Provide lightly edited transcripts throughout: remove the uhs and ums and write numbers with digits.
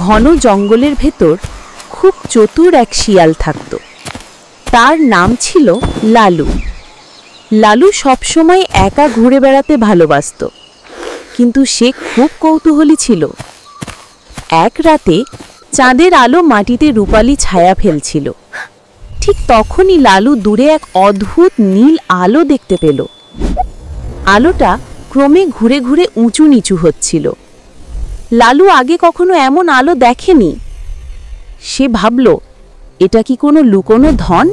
ঘন জঙ্গলের ভেতর খুব চতুর এক শিয়াল থাকত। তার নাম ছিল লালু। লালু সবসময় একা ঘুরে বেড়াতে ভালোবাসত, কিন্তু সে খুব কৌতূহলী ছিল। এক রাতে চাঁদের আলো মাটিতে রূপালি ছায়া ফেলছিল। ঠিক তখনই লালু দূরে এক অদ্ভুত নীল আলো দেখতে পেল। আলোটা ক্রমে ঘুরে ঘুরে উঁচু নিচু হচ্ছিল। লালু আগে কখনো এমন আলো দেখেনি। সে ভাবল, এটা কি কোনো লুকোনো ধন,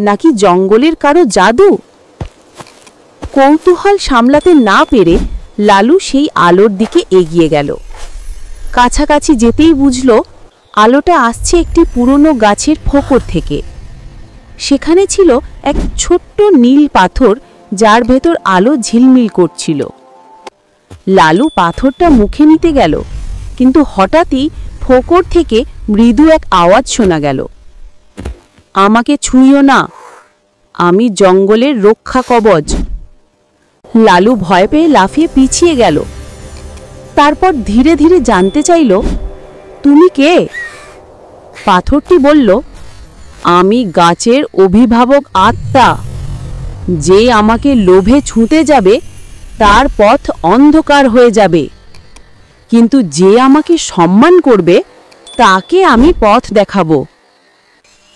নাকি জঙ্গলের কারো জাদু? কৌতূহল সামলাতে না পেরে লালু সেই আলোর দিকে এগিয়ে গেল। কাছাকাছি যেতেই বুঝল আলোটা আসছে একটি পুরনো গাছের ফোকর থেকে। সেখানে ছিল এক ছোট্ট নীল পাথর, যার ভেতর আলো ঝিলমিল করছিল। লালু পাথরটা মুখে নিতে গেল, কিন্তু হঠাৎই ফোকর থেকে মৃদু এক আওয়াজ শোনা গেল, আমাকে ছুঁইও না, আমি জঙ্গলের রক্ষা কবচ। লালু ভয় পেয়ে লাফিয়ে পিছিয়ে গেল। তারপর ধীরে ধীরে জানতে চাইল, তুমি কে? পাথরটি বলল, আমি গাছের অভিভাবক আত্মা। যে আমাকে লোভে ছুঁতে যাবে তার পথ অন্ধকার হয়ে যাবে, কিন্তু যে আমাকে সম্মান করবে তাকে আমি পথ দেখাবো।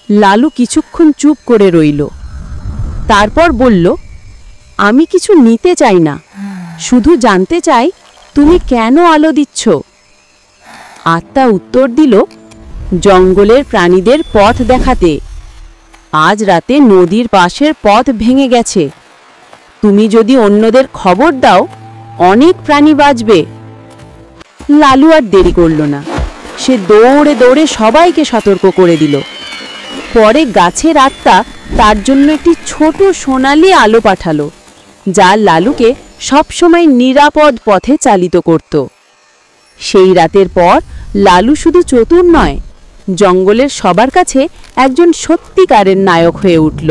লালু কিছুক্ষণ চুপ করে রইল। তারপর বলল, আমি কিছু নিতে চাই না, শুধু জানতে চাই তুমি কেন আলো দিচ্ছ। আত্মা উত্তর দিল, জঙ্গলের প্রাণীদের পথ দেখাতে। আজ রাতে নদীর পাশের পথ ভেঙে গেছে, তুমি যদি অন্যদের খবর দাও অনেক প্রাণী বাঁচবে। লালু আর দেরি করল না, সে দৌড়ে দৌড়ে সবাইকে সতর্ক করে দিল। পরে গাছের আত্মা তার জন্য একটি ছোট সোনালি আলো পাঠালো, যা লালুকে সবসময় নিরাপদ পথে চালিত করত। সেই রাতের পর লালু শুধু চতুর নয়, জঙ্গলের সবার কাছে একজন সত্যিকারের নায়ক হয়ে উঠল।